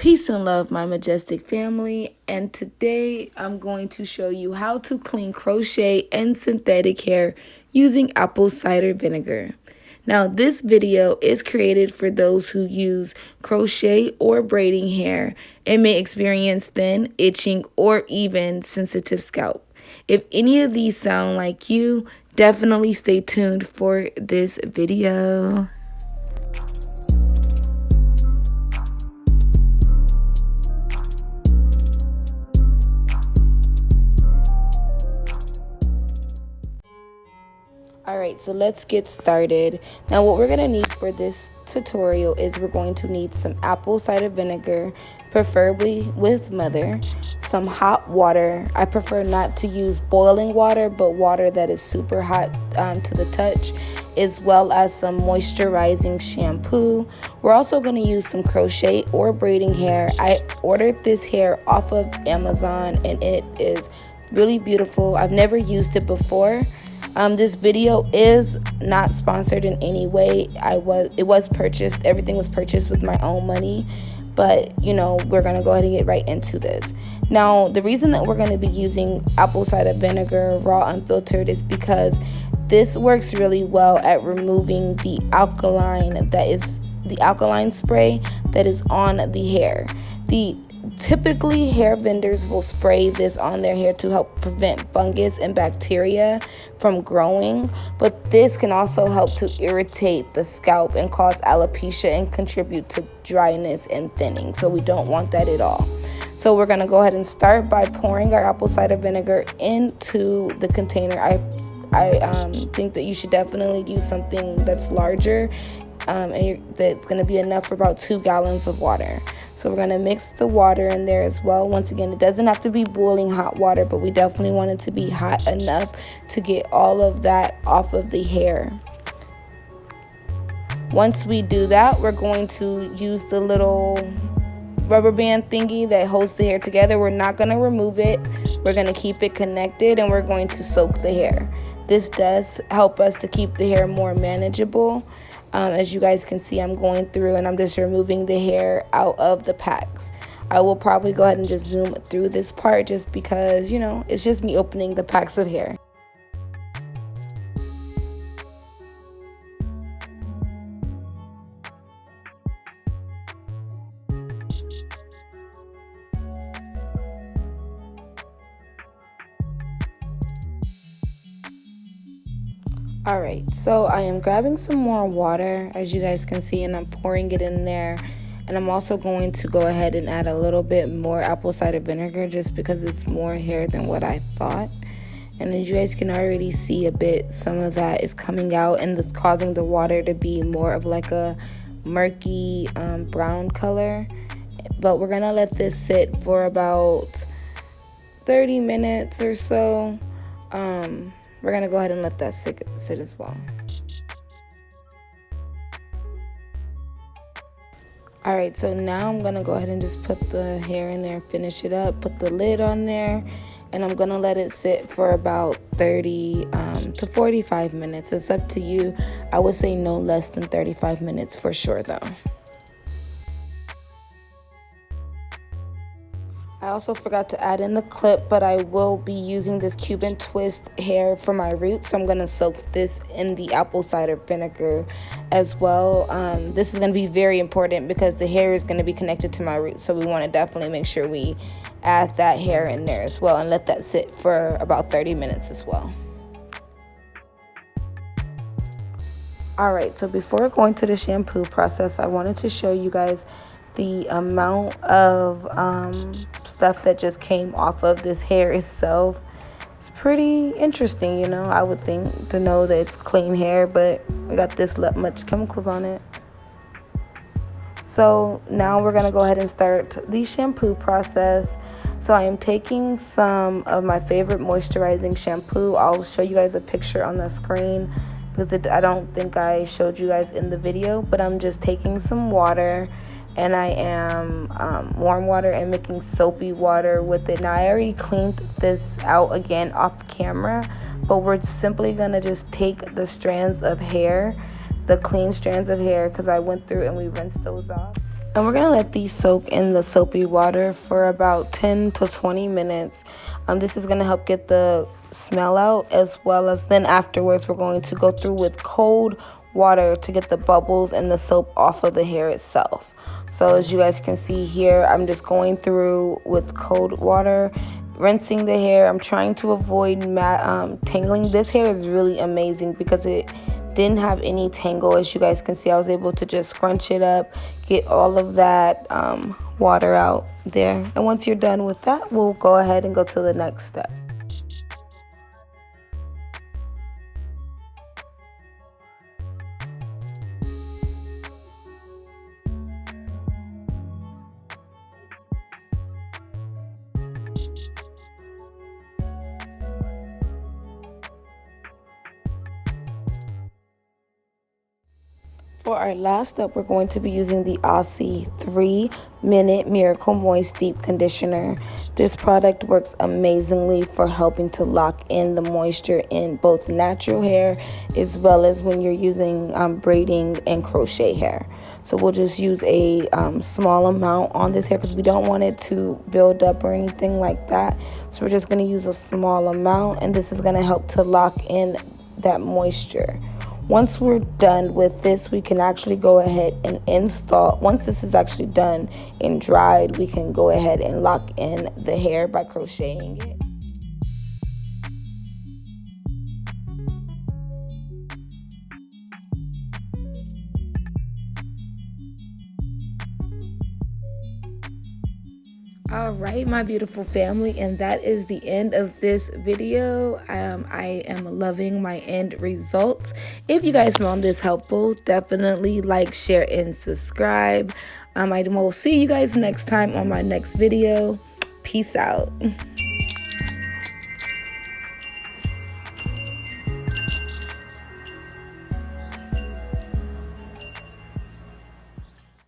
Peace and love, my majestic family, and today I'm going to show you how to clean crochet and synthetic hair using apple cider vinegar. Now, this video is created for those who use crochet or braiding hair and may experience thin, itching, or even sensitive scalp. If any of these sound like you, definitely stay tuned for this video. Alright, so let's get started. Now what we're going to need for this tutorial is we're going to need some apple cider vinegar, preferably with mother, some hot water. I prefer not to use boiling water, but water that is super hot to the touch, as well as some moisturizing shampoo. We're also going to use some crochet or braiding hair. I ordered this hair off of Amazon and it is really beautiful. I've never used it before. This video is not sponsored in any way. It was purchased. Everything was purchased with my own money. But, you know, we're going to go ahead and get right into this. Now, the reason that we're going to be using apple cider vinegar raw unfiltered is because this works really well at removing the alkaline spray that is on the hair. Typically, hair vendors will spray this on their hair to help prevent fungus and bacteria from growing, but this can also help to irritate the scalp and cause alopecia and contribute to dryness and thinning, so we don't want that at all. So we're going to go ahead and start by pouring our apple cider vinegar into the container. I think that you should definitely use something that's larger, and that's going to be enough for about 2 gallons of water. So we're going to mix the water in there as well. Once again, it doesn't have to be boiling hot water, but we definitely want it to be hot enough to get all of that off of the hair. Once we do that, we're going to use the little rubber band thingy that holds the hair together. We're not going to remove it. We're going to keep it connected, and we're going to soak the hair. This does help us to keep the hair more manageable. As you guys can see, I'm going through and I'm just removing the hair out of the packs. I will probably go ahead and just zoom through this part just because, you know, it's just me opening the packs of hair. Alright, so I am grabbing some more water, as you guys can see, and I'm pouring it in there. And I'm also going to go ahead and add a little bit more apple cider vinegar just because it's more hair than what I thought. And as you guys can already see some of that is coming out, and it's causing the water to be more of like a murky brown color. But we're going to let this sit for about 30 minutes or so. We're going to go ahead and let that sit as well. Alright, so now I'm going to go ahead and just put the hair in there and finish it up. Put the lid on there. And I'm going to let it sit for about 30 to 45 minutes. It's up to you. I would say no less than 35 minutes for sure, though. I also forgot to add in the clip, but I will be using this Cuban twist hair for my roots, so I'm going to soak this in the apple cider vinegar as well. This is going to be very important because the hair is going to be connected to my roots, so we want to definitely make sure we add that hair in there as well and let that sit for about 30 minutes as well. Alright, so before going to the shampoo process, I wanted to show you guys the amount of stuff that just came off of this hair itself. It's pretty interesting, you know. I would think to know that it's clean hair, but we got this much chemicals on it. So now we're gonna go ahead and start the shampoo process. So I am taking some of my favorite moisturizing shampoo. I'll show you guys a picture on the screen because I don't think I showed you guys in the video, but I'm just taking some water. And I am warm water and making soapy water with it. Now, I already cleaned this out again off camera, but we're simply going to just take the strands of hair, the clean strands of hair, because I went through and we rinsed those off. And we're gonna let these soak in the soapy water for about 10 to 20 minutes. This is gonna help get the smell out, as well as then afterwards we're going to go through with cold water to get the bubbles and the soap off of the hair itself. So as you guys can see here, I'm just going through with cold water, rinsing the hair. I'm trying to avoid tangling. This hair is really amazing because it didn't have any tangle. As you guys can see, I was able to just scrunch it up, get all of that water out there. And once you're done with that, we'll go ahead and go to the next step. For our last step, we're going to be using the Aussie 3-Minute Miracle Moist Deep Conditioner. This product works amazingly for helping to lock in the moisture in both natural hair as well as when you're using braiding and crochet hair. So we'll just use a small amount on this hair because we don't want it to build up or anything like that. So we're just going to use a small amount, and this is going to help to lock in that moisture. Once we're done with this, we can actually go ahead and install. Once this is actually done and dried, we can go ahead and lock in the hair by crocheting it. All right, my beautiful family, and that is the end of this video. I am loving my end results. If you guys found this helpful, definitely like, share, and subscribe. I will see you guys next time on my next video. Peace out.